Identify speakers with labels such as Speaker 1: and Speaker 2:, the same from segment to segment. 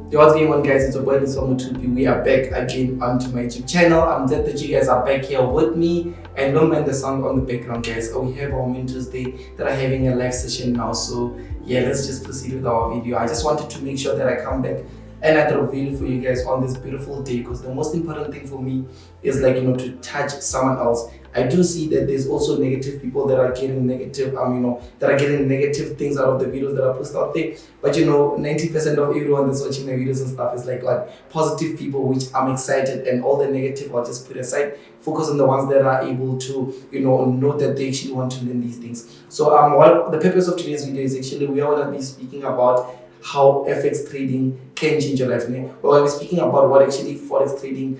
Speaker 1: Yo, what's going on, guys? It's your boy Lesiba Mothupi. We are back again onto my YouTube channel. I'm glad that you guys are back here with me. And don't mind the sound on the background, guys. We have our mentors day that are having a live session now. So yeah, let's just proceed with our video. I just wanted to make sure that I come back and I drop video for you guys on this beautiful day, because the most important thing for me is to touch someone else. I do see that there's also negative people that are getting negative, that are getting negative things out of the videos that are posted out there. But 90% of everyone that's watching the videos and stuff is like positive people, which I'm excited, and all the negative I'll just put aside. Focus on the ones that are able to, know that they actually want to learn these things. So what the purpose of today's video is actually we are going to be speaking about how FX trading can change your life. We're going to be speaking about what actually forex trading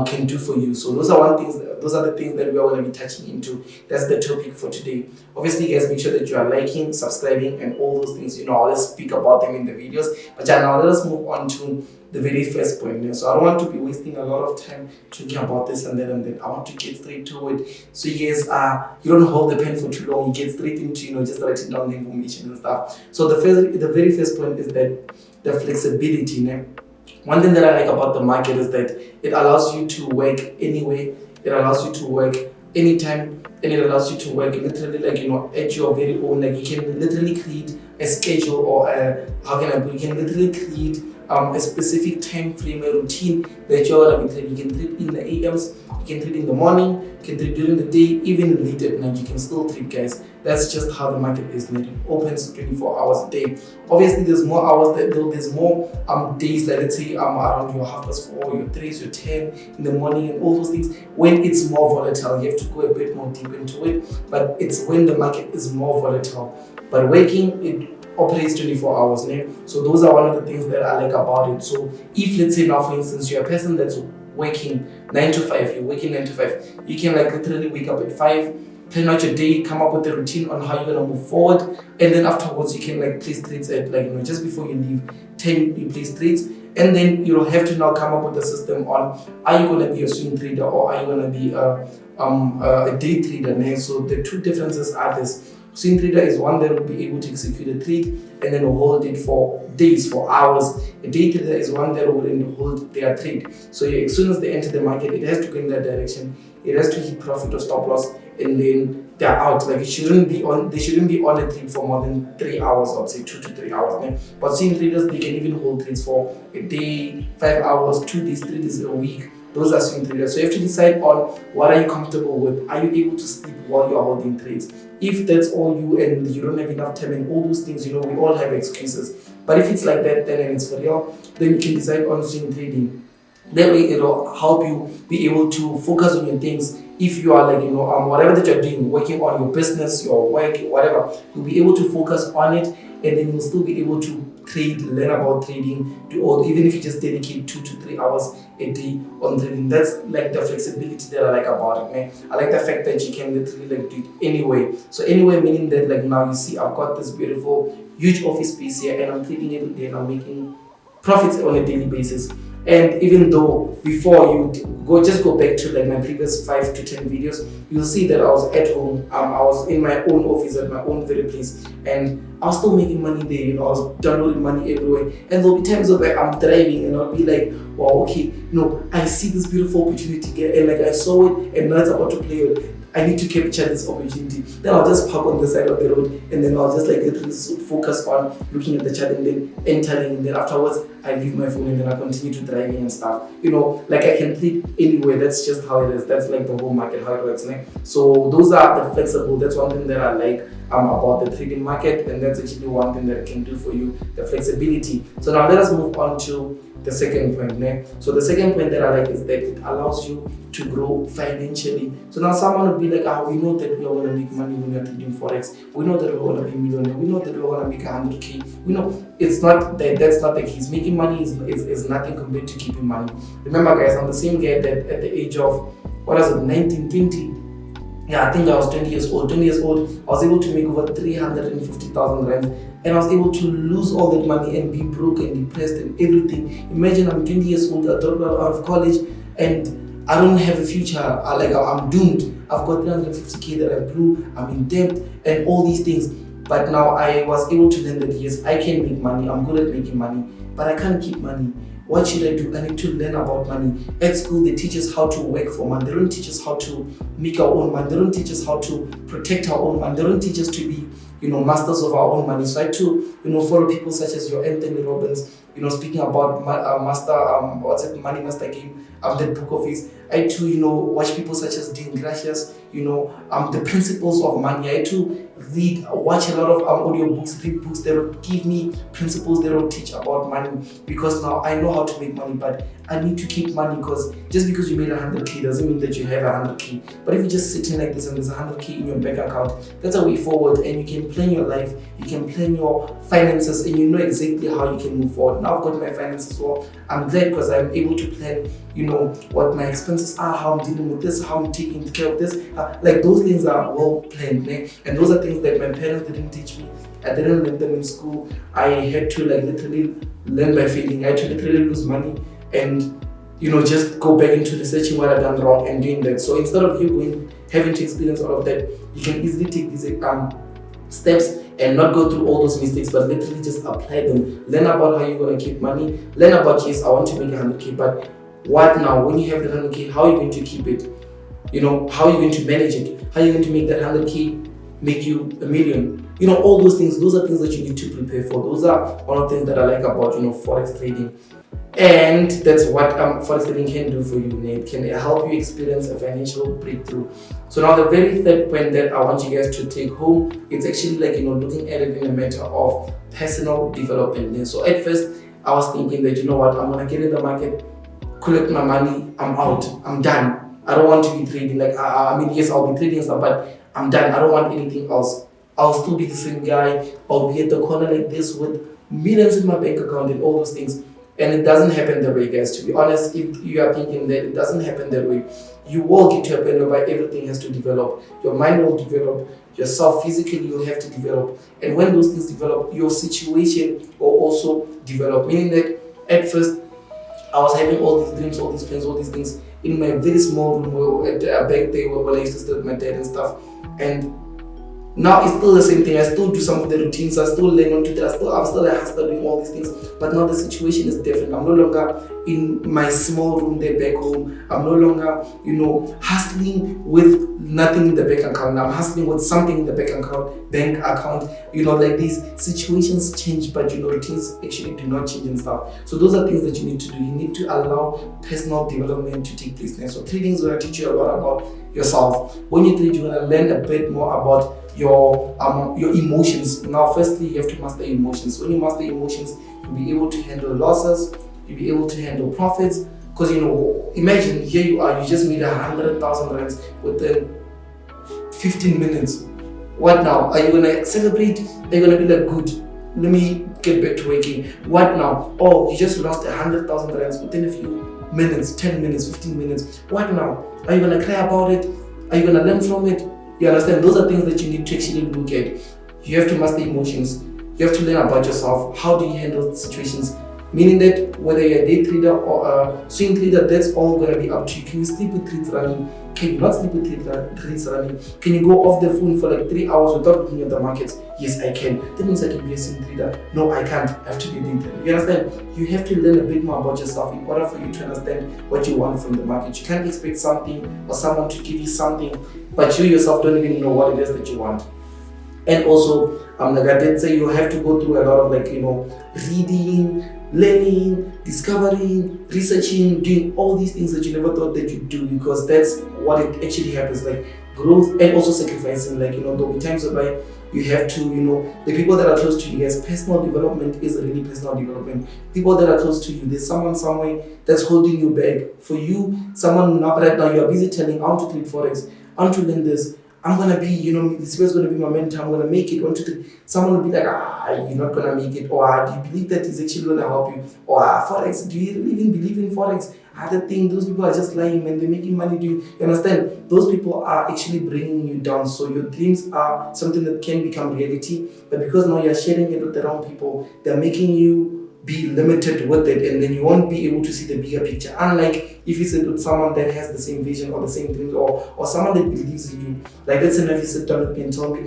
Speaker 1: can do for you. So those are the things that we are going to be touching into. That's the topic for today. Obviously, guys, make sure that you are liking, subscribing, and all those things. I'll just speak about them in the videos. But now let us move on to the very first point. So I don't want to be wasting a lot of time talking about this and then I want to get straight to it. So you guys, you don't hold the pen for too long. You get straight into just writing down the information and stuff. So the very first point is that the flexibility. One thing that I like about the market is that it allows you to work anywhere. It allows you to work anytime, and it allows you to work literally at your very own. You can literally create a schedule, or you can literally create a specific time frame, a routine that you're gonna be trading. You can trade in the AMs, you can trade in the morning, you can trade during the day, even late at night. You can still trade, guys. That's just how the market is. It opens 24 hours a day. Obviously, there's more hours. There's more days, let's say around your 4:30, your 3, your 10 in the morning, and all those things. When it's more volatile, you have to go a bit more deep into it. But it's when the market is more volatile. But working, it operates 24 hours. So those are one of the things that I like about it. So if, let's say now, for instance, you're a person that's working 9 to 5, you're working 9 to 5, you can literally wake up at 5, plan out your day, come up with a routine on how you're gonna move forward, and then afterwards you can place trades at just before you leave 10, you place trades, and then you have to now come up with a system on, are you gonna be a swing trader or are you gonna be a day trader? So the two differences are this. Swing trader is one that will be able to execute a trade and then hold it for days, for hours. A day trader is one that will hold their trade. So as soon as they enter the market, it has to go in that direction. It has to hit profit or stop loss, and then they're out. They shouldn't be on a trade for more than 3 hours, I would say 2 to 3 hours. But swing traders, they can even hold trades for a day, 5 hours, 2 days, 3 days a week. Those are swing traders. So you have to decide on what are you comfortable with. Are you able to sleep while you're holding trades? If that's all you and you don't have enough time and all those things, we all have excuses. But if it's like that, then it's for real, then you can decide on swing trading. That way it'll help you be able to focus on your things. If you are whatever that you're doing, working on your business, your work, whatever, you'll be able to focus on it, and then you'll still be able to trade, learn about trading, even if you just dedicate 2 to 3 hours a day on trading. That's the flexibility that I like about it, I like the fact that you can literally do it anyway. So anyway, meaning that now you see I've got this beautiful huge office space here, and I'm trading every day, and I'm making profits on a daily basis. And even though before you go back to my previous 5 to 10 videos, you'll see that I was at home. I was in my own office at my own very place, and I was still making money there. I was downloading money everywhere. And there'll be times where I'm driving and I'll be like, wow, okay, I see this beautiful opportunity here, and I saw it, and now it's about to play it. I need to capture this opportunity. Then I'll just park on the side of the road, and then I'll just literally focus on looking at the chart and then entering, and then afterwards I leave my phone and then I continue to driving and stuff. I can trade anywhere. That's just how it is. That's the whole market, how it works. So those are the flexible. That's one thing that I like about the trading market, and that's actually one thing that it can do for you, the flexibility. So now let us move on to the second point. So the second point that I like is that it allows you to grow financially. So now someone will be like, we know that we are going to make money when we are trading forex. We know that we're going to be millionaire. We know that we're going to make 100K. We know it's not that. That's not the case. Making money is nothing compared to keeping money. Remember, guys, I'm the same guy that at the age of 19, 20. Yeah, I think I was 20 years old. 20 years old, I was able to make over 350,000 rand, and I was able to lose all that money and be broke and depressed and everything. Imagine I'm 20 years old, I dropped out of college, and I don't have a future. I'm doomed. I've got 350K that I blew. I'm in debt and all these things. But now I was able to learn that yes, I can make money, I'm good at making money, but I can't keep money. What should I do? I need to learn about money. At school, they teach us how to work for money. They don't teach us how to make our own money. They don't teach us how to protect our own money. They don't teach us to be, masters of our own money. So I had to, follow people such as your Anthony Robbins, speaking about money master game, that book of his. I had to, watch people such as Dean Gracias, the principles of money. I had to watch a lot of audio books, read books that will give me principles that will teach about money, because now I know how to make money, but I need to keep money, because just because you made 100k doesn't mean that you have 100k. But if you're just sitting like this and there's 100k in your bank account, that's a way forward, and you can plan your life, you can plan your finances, and you know exactly how you can move forward. Now I've got my finances well. I'm glad because I'm able to plan, what my expenses are, how I'm dealing with this, how I'm taking care of this. Like those things are well planned, and those are things that my parents didn't teach me. I didn't learn them in school. I had to literally learn by failing. I had to literally lose money and just go back into researching what I've done wrong and doing that. So instead of you having to experience all of that, you can easily take these steps and not go through all those mistakes, but literally just apply them. Learn about how you're going to keep money. Learn about, yes, I want to make 100k, but what now? When you have the 100k, how are you going to keep it? How are you going to manage it? How are you going to make that 100k make you $1 million? All those things, those are things that you need to prepare for. Those are one of the things that I like about, Forex trading. And that's what Forex trading can do for you. It can help you experience a financial breakthrough. So now the very third point that I want you guys to take home, it's actually looking at it in a matter of personal development. So at first, I was thinking that, I'm going to get in the market, collect my money, I'm out, I'm done. I don't want to be trading. Yes, I'll be trading stuff, but I'm done. I don't want anything else. I'll still be the same guy. I'll be at the corner like this with millions in my bank account and all those things. And it doesn't happen that way, guys. To be honest, if you are thinking that it doesn't happen that way, you will get to a point where everything has to develop. Your mind will develop, yourself physically you'll have to develop. And when those things develop, your situation will also develop. Meaning that at first, I was having all these dreams, all these plans, all these things in my very small room back there when I used to stay with my dad and stuff. And now it's still the same thing. I still do some of the routines. I still learn on to that. I'm still a hustler doing all these things. But now the situation is different. I'm no longer in my small room there back home. I'm no longer, hustling with nothing in the bank account. I'm hustling with something in the bank account. These situations change, but routines actually do not change and stuff. So those are things that you need to do. You need to allow personal development to take place. So trading is going to teach you a lot about yourself. When you trade, you're going to learn a bit more about your emotions. Now, firstly, you have to master emotions. When you master emotions, you'll be able to handle losses, you'll be able to handle profits. Because imagine here you are, you just made 100,000 rands within 15 minutes. What now? Are you gonna celebrate? Are you gonna be like, good, let me get back to working? What now? Oh, you just lost 100,000 rands within a few minutes, 10 minutes, 15 minutes. What now? Are you gonna cry about it? Are you gonna learn from it? You understand? Those are things that you need to actually look at. You have to master emotions. You have to learn about yourself. How do you handle situations? Meaning that whether you're a day trader or a swing trader, that's all going to be up to you. Can you sleep with trades running? Can you not sleep with trades running? Can you go off the phone for 3 hours without looking at the markets? Yes, I can. That means I can be a swing trader. No, I can't. I have to be a day trader. You understand? You have to learn a bit more about yourself in order for you to understand what you want from the market. You can't expect something or someone to give you something, but you yourself don't even know what it is that you want. And also, like I did say, you have to go through a lot of reading, learning, discovering, researching, doing all these things that you never thought that you'd do, because that's what it actually happens, growth, and also sacrificing. There'll be times whereby you have to, the people that are close to you, yes, personal development is really personal development. People that are close to you, there's someone somewhere that's holding you back. For you, someone right now, you're busy telling, I want to trade Forex, I want to learn this, I'm going to be, this is going to be my mentor, I'm going to make it. 1, 2, 3. Someone will be like, you're not going to make it. Or do you believe that is actually going to help you? Or Forex, do you even believe in Forex? Other thing, those people are just lying, man. They're making money. Do you understand? Those people are actually bringing you down. So your dreams are something that can become reality. But because now you're sharing it with the wrong people, they're making you be limited with it, and then you won't be able to see the bigger picture. Unlike if you sit with someone that has the same vision or the same dreams, or someone that believes in you. Like let's say if you sit down with me and tell me,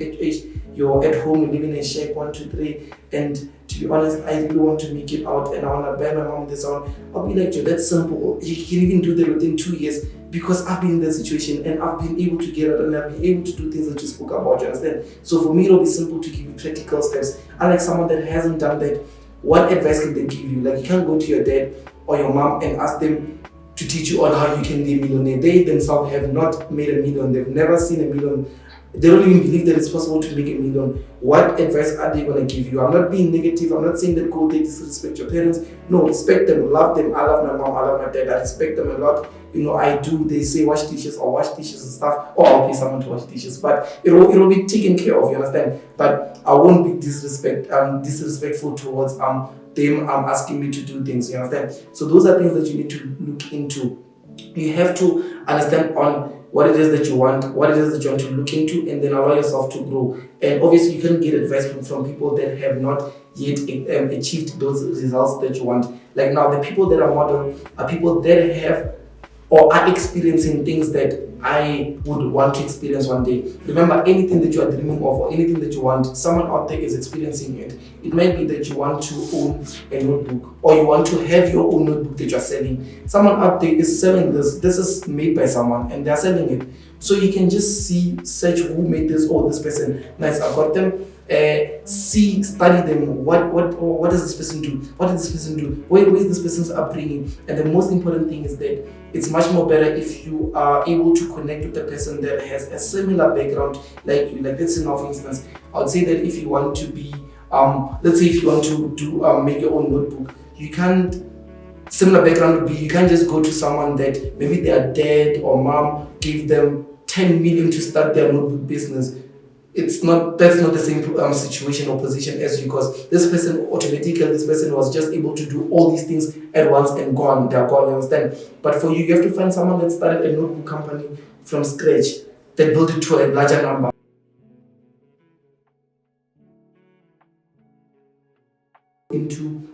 Speaker 1: you're at home, you're living in a shack, 1, 2, 3, and to be honest, I really want to make it out and I want to buy my mom this one. I'll be like, Joe, that's simple. You can even do that within 2 years because I've been in that situation and I've been able to get out and I've been able to do things that you spoke about, you understand? So for me, it'll be simple to give you practical steps. Unlike someone that hasn't done that, what advice can they give you? Like, you can't go to your dad or your mom and ask them to teach you on how you can be a millionaire. They themselves have not made a million. They've never seen a million. They don't even believe that it's possible to make a million. What advice are they going to give you? I'm not being negative. I'm not saying that go they disrespect your parents. No, respect them, love them. I love my mom, I love my dad. I respect them a lot. You know, I do. They say wash dishes or wash dishes and stuff, or I'll pay someone to wash dishes. But it'll be taken care of. You understand? But I won't be disrespectful towards them asking me to do things. You understand? So those are things that you need to look into. You have to understand on what it is that you want, what it is that you want to look into, and then allow yourself to grow. And obviously, you can get advice from people that have not yet achieved those results that you want. Like now, the people that are model are people that have or are experiencing things that I would want to experience one day. Remember, anything that you are dreaming of or anything that you want, someone out there is experiencing it. It might be that you want to own a notebook or you want to have your own notebook that you're selling. Someone out there is selling this. This is made by someone and they're selling it. So you can just search who made this, oh, this person. Nice, I got them. Study them. What does this person do? What does this person do? Where is this person's upbringing? And the most important thing is that it's much more better if you are able to connect with a person that has a similar background like you. Like let's say now, for instance, I would say that if you want to be, let's say if you want to do make your own notebook, you can't. Similar background would be you can't just go to someone that maybe their dad or mom gave them 10 million to start their notebook business. That's not the same situation or position as you, because this person was just able to do all these things at once and they're gone, you understand? But for you have to find someone that started a notebook company from scratch, that built it to a larger number. Into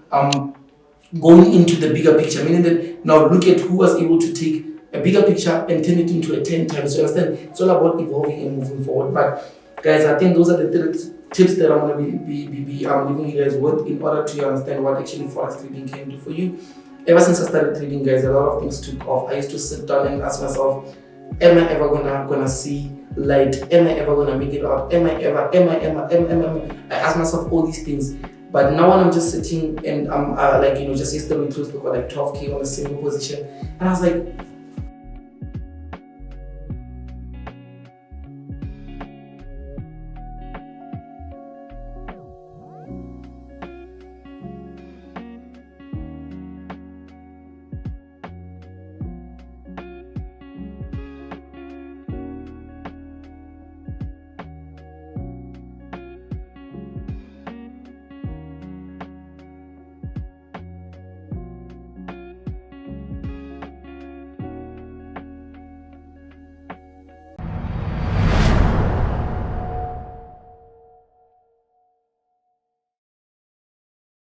Speaker 1: going into the bigger picture, meaning that now look at who was able to take a bigger picture and turn it into a 10 times, you understand? It's all about evolving and moving forward. But guys, I think those are the tips that I'm going to be leaving you guys with in order to understand what actually forex trading can do for you. Ever since I started trading, guys, a lot of things took off. I used to sit down and ask myself, am I ever gonna see light? Am I ever gonna make it out? Am I? I ask myself all these things. But now when I'm just sitting and I'm just yesterday we closed over like 12K on a single position, and I was like,